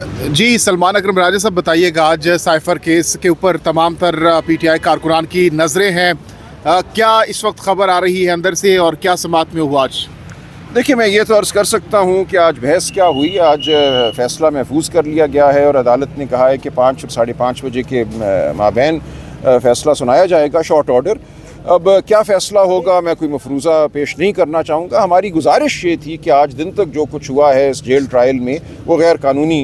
जी, सलमान अकरम राजा साहब बताइएगा, आज साइफर केस के ऊपर तमाम तर पीटीआई कारकुनान की नज़रें हैं। क्या इस वक्त खबर आ रही है अंदर से और क्या समात में हुआ आज? देखिए, मैं ये तो अर्ज़ कर सकता हूँ कि आज बहस क्या हुई। आज फ़ैसला महफूज कर लिया गया है और अदालत ने कहा है कि 5 और 5:30 बजे के माबैन फ़ैसला सुनाया जाएगा, शॉर्ट ऑर्डर। अब क्या फ़ैसला होगा, मैं कोई मफरूज़ा पेश नहीं करना चाहूँगा। हमारी गुजारिश ये थी कि आज दिन तक जो कुछ हुआ है इस जेल ट्रायल में, वो गैर कानूनी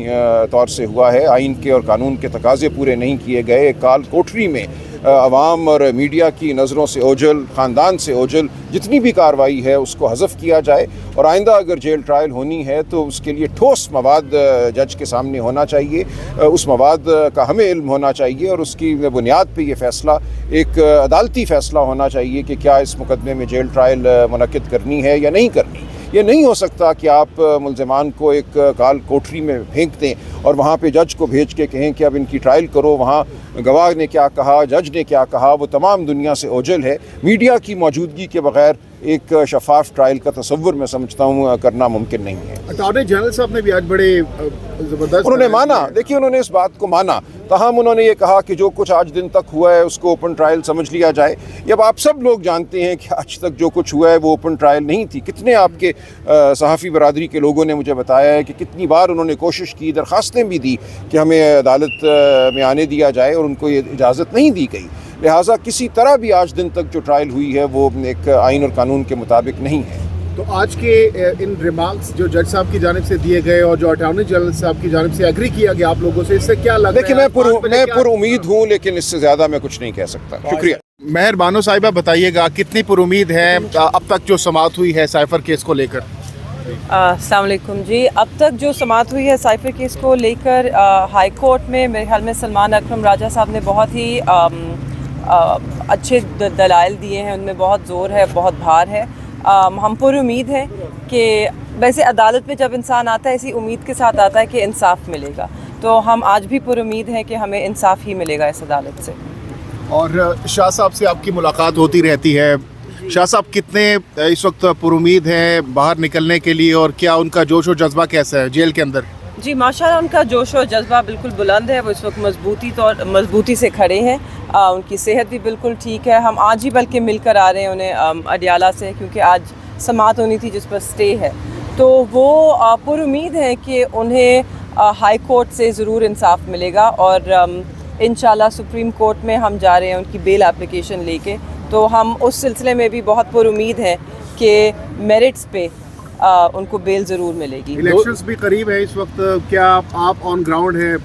तौर से हुआ है। आइन के और कानून के तकाज़े पूरे नहीं किए गए। काल कोठरी में अवाम और मीडिया की नज़रों से ओझल, ख़ानदान से ओझल जितनी भी कार्रवाई है उसको हज़फ किया जाए और आइंदा अगर जेल ट्रायल होनी है तो उसके लिए ठोस मवाद जज के सामने होना चाहिए। उस मवाद का हमें इल्म होना चाहिए और उसकी बुनियाद पे ये फ़ैसला एक अदालती फ़ैसला होना चाहिए कि क्या इस मुकदमे में जेल ट्रायल मुनक्किद करनी है या नहीं करनी। ये नहीं हो सकता कि आप मुल्ज़िमान को एक काल कोठरी में फेंक दें और वहाँ पे जज को भेज के कहें कि अब इनकी ट्रायल करो। वहाँ गवाह ने क्या कहा, जज ने क्या कहा, वो तमाम दुनिया से ओझल है। मीडिया की मौजूदगी के बगैर एक शफाफ ट्रायल का तसव्वुर मैं समझता हूँ करना मुमकिन नहीं है। अटॉर्नी जनरल साहब ने भी आज बड़े ज़बरदस्त उन्होंने माना, देखिए उन्होंने इस बात को माना। तहम उन्होंने ये कहा कि जो कुछ आज दिन तक हुआ है उसको ओपन ट्रायल समझ लिया जाए। अब आप सब लोग जानते हैं कि आज तक जो कुछ हुआ है वो ओपन ट्रायल नहीं थी। कितने आपके सहाफ़ी बरादरी के लोगों ने मुझे बताया है कि कितनी बार उन्होंने कोशिश की, दरख्वास्तें भी दी कि हमें अदालत में आने दिया जाए और उनको ये इजाज़त नहीं दी गई। लिहाजा किसी तरह भी आज दिन तक जो ट्रायल हुई है वो एक आइन और कानून के मुताबिक नहीं है। तो आज के इन रिमार्क्स जो जज साहब की जानिब से दिए गए और जो अटॉर्नी जनरल साहब की जानिब से एग्री किया गया आप लोगों से, इससे क्या लग देखिए, रहा है? मैं पुरुमीद हूँ, लेकिन इससे ज़्यादा मैं कुछ नहीं कह सकता। शुक्रिया। मेहर बानो साहिबा बताइएगा, कितनी पुरुमीद है अब तक जो समात हुई है साइफर केस को लेकर? अस्सलाम वालेकुम जी। अब तक जो समात हुई है साइफर केस को लेकर हाई कोर्ट में मेरे ख्याल में सलमान अकरम राजा साहब ने बहुत ही अच्छे दलाइल दिए हैं। उनमें बहुत ज़ोर है, बहुत भार है। हम पर उम्मीद हैं कि वैसे अदालत में जब इंसान आता है इसी उम्मीद के साथ आता है कि इंसाफ मिलेगा, तो हम आज भी पर उम्मीद हैं कि हमें इंसाफ ही मिलेगा इस अदालत से। और शाह साहब से आपकी मुलाकात होती रहती है, शाह साहब कितने इस वक्त पर उम्मीद हैं बाहर निकलने के लिए और क्या उनका जोश और जज्बा कैसा है जेल के अंदर? जी माशाल्लाह, उनका जोश और जज्बा बिल्कुल बुलंद है। वो इस वक्त मजबूती से खड़े हैं। उनकी सेहत भी बिल्कुल ठीक है। हम आज ही बल्कि मिलकर आ रहे हैं उन्हें अडियाला से, क्योंकि आज समात होनी थी जिस पर स्टे है। तो वो पर उम्मीद है कि उन्हें हाई कोर्ट से ज़रूर इंसाफ मिलेगा और इंशाल्लाह सुप्रीम कोर्ट में हम जा रहे हैं उनकी बेल एप्लीकेशन लेके। तो हम उस सिलसिले में भी बहुत पर उम्मीद हैं कि मेरिट्स पे उनको बेल ज़रूर मिलेगी। इलेक्शंस भी करीब है इस वक्त, क्या आप ऑन ग्राउंड हैं,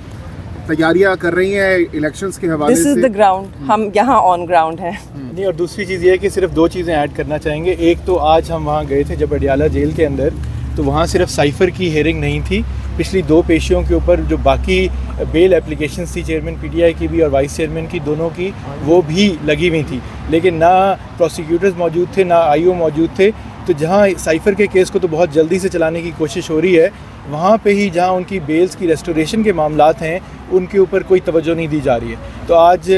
तैयारियां कर रही हैं इलेक्शंस के हवाले से? दिस इज़ द ग्राउंड, हम यहाँ ऑन ग्राउंड हैं। नहीं, और दूसरी चीज़ ये है कि सिर्फ 2 चीज़ें ऐड करना चाहेंगे। एक तो आज हम वहाँ गए थे जब अडियाला जेल के अंदर, तो वहाँ सिर्फ साइफर की हेयरिंग नहीं थी, पिछली 2 पेशियों के ऊपर जो बाकी बेल एप्लीकेशंस थी चेयरमैन पीटीआई की भी और वाइस चेयरमैन की, दोनों की, वो भी लगी हुई थी। लेकिन ना प्रोसिक्यूटर्स मौजूद थे, ना आईओ मौजूद थे। तो जहाँ साइफर के केस को तो बहुत जल्दी से चलाने की कोशिश हो रही है, वहाँ पे ही जहाँ उनकी बेल्स की रेस्टोरेशन के मामलात हैं उनके ऊपर कोई तवज्जो नहीं दी जा रही है। तो आज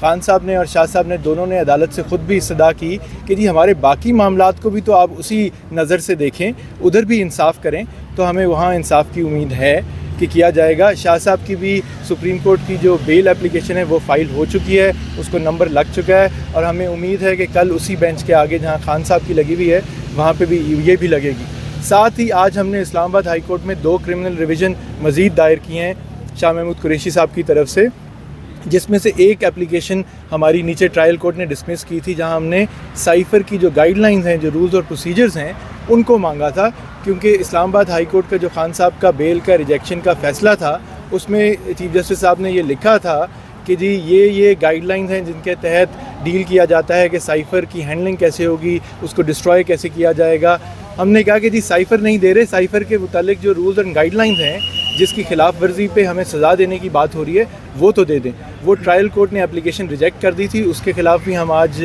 खान साहब ने और शाह साहब ने दोनों ने अदालत से ख़ुद भी इस्तदा की कि जी हमारे बाकी मामलात को भी तो आप उसी नज़र से देखें, उधर भी इंसाफ करें। तो हमें वहाँ इंसाफ की उम्मीद है कि किया जाएगा। शाह साहब की भी सुप्रीम कोर्ट की जो बेल एप्लीकेशन है वो फ़ाइल हो चुकी है, उसको नंबर लग चुका है और हमें उम्मीद है कि कल उसी बेंच के आगे जहाँ खान साहब की लगी हुई है वहाँ पे भी ये भी लगेगी। साथ ही आज हमने इस्लामाबाद हाई कोर्ट में 2 क्रिमिनल रिवीजन मज़ीद दायर किए हैं शाह महमूद कुरैशी साहब की तरफ से, जिसमें से एक एप्लीकेशन हमारी नीचे ट्रायल कोर्ट ने डिसमिस की थी, जहां हमने साइफर की जो गाइडलाइंस हैं, जो रूल्स और प्रोसीजर्स हैं, उनको मांगा था। क्योंकि इस्लामाबाद हाई कोर्ट का जो खान साहब का बेल का रिजेक्शन का फ़ैसला था, उसमें चीफ जस्टिस साहब ने ये लिखा था कि जी ये गाइडलाइंस हैं जिनके तहत डील किया जाता है कि साइफर की हैंडलिंग कैसे होगी, उसको डिस्ट्रॉय कैसे किया जाएगा। हमने कहा कि जी साइफर नहीं दे रहे, साइफर के मुतालिक जो रूल्स एंड गाइडलाइंस हैं जिसकी खिलाफ वर्जी पे हमें सज़ा देने की बात हो रही है वो तो दे दें। वो ट्रायल कोर्ट ने एप्लीकेशन रिजेक्ट कर दी थी, उसके खिलाफ भी हम आज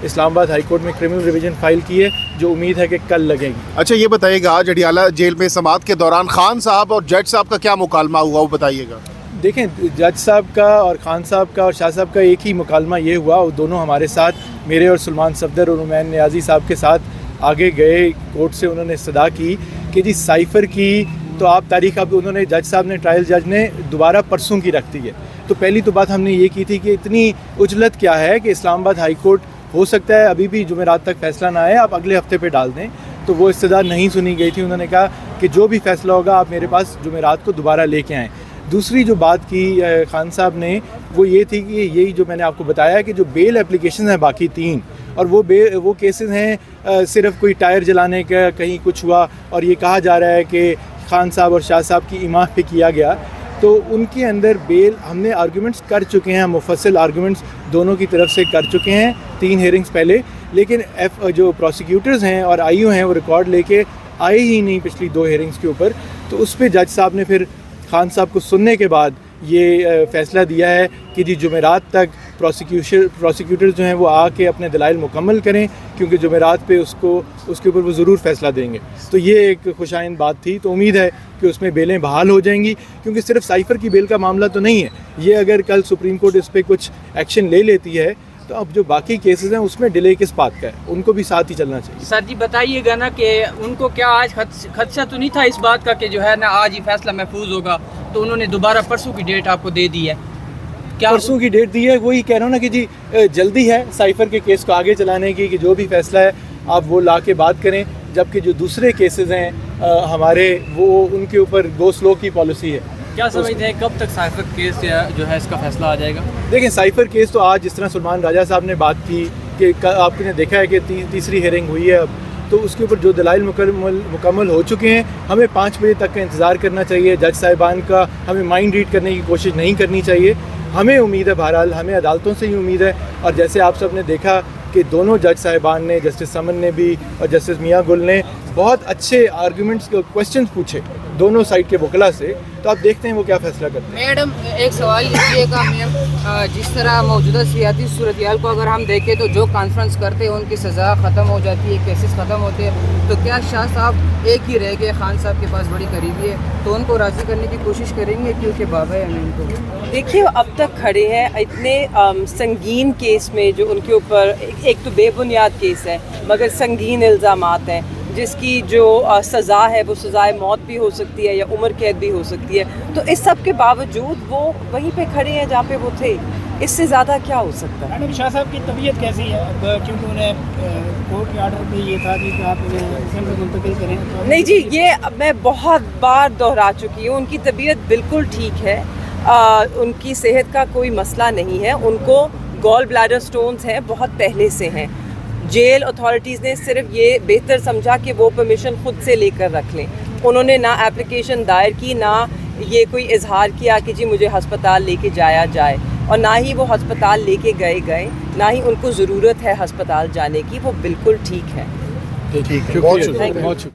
इस्लामाबाद हाई कोर्ट में क्रिमिनल रिवीजन फाइल की है, जो उम्मीद है कि कल लगेगी। अच्छा, ये बताइएगा, आज अडियाला जेल में समात के दौरान खान साहब और जज साहब का क्या मुकालमा हुआ, वो बताइएगा। देखें, जज साहब का और खान साहब का और शाह साहब का एक ही मुकालमा ये हुआ, वो दोनों हमारे साथ, मेरे और सलमान सफदर और उमैन नियाज़ी साहब के साथ आगे गए कोर्ट से। उन्होंने इस्तदा की कि जी साइफर की तो तो आप तारीख अब उन्होंने जज साहब ने ट्रायल जज ने दोबारा परसों की रख दी है। तो पहली तो बात हमने ये की थी कि इतनी उजलत क्या है कि इस्लामाबाद हाई कोर्ट हो सकता है अभी भी जुमेरात तक फैसला ना आए, आप अगले हफ्ते पे डाल दें। तो वो इस्तदा नहीं सुनी गई थी। उन्होंने कहा कि जो भी फैसला होगा आप मेरे पास जुमेरात को दोबारा लेके आएँ। दूसरी जो बात की खान साहब ने वो ये थी कि यही जो मैंने आपको बताया कि जो बेल एप्लीकेशन हैं बाकी 3 और वो केसेस हैं सिर्फ कोई टायर जलाने का कहीं कुछ हुआ और ये कहा जा रहा है कि खान साहब और शाह साहब की इमाम पे किया गया, तो उनके अंदर बेल हमने आर्गूमेंट्स कर चुके हैं, मुफस्सिल आर्गूमेंट्स दोनों की तरफ से कर चुके हैं 3 हेयरिंग्स पहले। लेकिन जो प्रोसिक्यूटर्स हैं और आईओ हैं वो रिकॉर्ड लेके आए ही नहीं पिछली 2 हेयरिंग्स के ऊपर। तो उस पर जज साहब ने फिर खान साहब को सुनने के बाद ये फ़ैसला दिया है कि जी जुमेरात तक प्रोसिक्यूटर्स जो हैं वो आके अपने दलाइल मुकम्मल करें, क्योंकि जुमेरात पे उसके ऊपर वो ज़रूर फ़ैसला देंगे। तो ये एक खुशाइन बात थी। तो उम्मीद है कि उसमें बेलें बहाल हो जाएंगी, क्योंकि सिर्फ साइफ़र की बेल का मामला तो नहीं है ये। अगर कल सुप्रीम कोर्ट इस पर कुछ एक्शन ले लेती है तो अब जो बाकी केसेस हैं उसमें डिले किस बात का है, उनको भी साथ ही चलना चाहिए। सर जी बताइएगा ना कि उनको क्या आज खदशा तो नहीं था इस बात का कि जो है ना आज ही फैसला महफूज होगा, तो उन्होंने दोबारा परसों की डेट आपको दे दी है? क्या परसों की डेट दी है? वही कह रहा हूँ ना कि जी जल्दी है साइफ़र के केस को आगे चलाने की, कि जो भी फैसला है आप वो ला के बात करें, जबकि जो दूसरे केसेस हैं हमारे वो उनके ऊपर गो स्लो की पॉलिसी है। क्या समझते हैं कब तक साइफर केस जो है इसका फैसला आ जाएगा? देखें साइफ़र केस तो आज जिस तरह सलमान राजा साहब ने बात की कि आपने देखा है कि तीसरी हेयरिंग हुई है अब, तो उसके ऊपर जो दलाइल मुकम्मल हो चुके हैं, हमें 5 बजे तक का इंतज़ार करना चाहिए। जज साहिबान का हमें माइंड रीड करने की कोशिश नहीं करनी चाहिए। हमें उम्मीद है, बहरहाल हमें अदालतों से ही उम्मीद है, और जैसे आप सब ने देखा कि दोनों जज साहिबान ने, जस्टिस समन ने भी और जस्टिस मियाँ गुल ने बहुत अच्छे आर्गूमेंट्स क्वेश्चंस पूछे दोनों साइड के वकला से। तो आप देखते हैं वो क्या फैसला करते हैं। मैडम एक सवाल लीजिएगा मैम, जिस तरह मौजूदा सियासी सूरत-ए-हाल को अगर हम देखें तो जो कॉन्फ्रेंस करते हैं उनकी सज़ा ख़त्म हो जाती है, केसेस ख़त्म होते हैं, तो क्या शाह साहब एक ही रह गए, खान साहब के पास बड़ी करीबी है, तो उनको राज़ी करने की कोशिश करेंगे क्योंकि बाबा है उनको? देखिए अब तक खड़े हैं इतने संगीन केस में जो उनके ऊपर, एक तो बेबुनियाद केस है मगर संगीन इल्ज़ामात हैं, जिसकी जो सज़ा है वो सज़ाए मौत भी हो सकती है या उम्र कैद भी हो सकती है। तो इस सब के बावजूद वो वहीं पे खड़े हैं जहाँ पे वो थे। इससे ज़्यादा क्या हो सकता है? मैडम शाह साहब की तबीयत कैसी है अब, क्योंकि उन्हें कोर्ट के आर्डर पे ये था कि आप उन्हें असेंबली मुंतकिल करें? तो नहीं जी, ये मैं बहुत बार दोहरा चुकी हूँ, उनकी तबीयत बिल्कुल ठीक है, उनकी सेहत का कोई मसला नहीं है। उनको गॉल ब्लैडर स्टोन्स हैं, बहुत पहले से हैं। जेल अथॉरिटीज़ ने सिर्फ ये बेहतर समझा कि वो परमिशन खुद से लेकर रख लें। उन्होंने ना एप्लीकेशन दायर की, ना ये कोई इजहार किया कि जी मुझे हस्पताल लेके जाया जाए, और ना ही वो हस्पताल लेके गए, ना ही उनको ज़रूरत है हस्पताल जाने की। वो बिल्कुल ठीक है। ठीक है, बहुत शुक्रिया।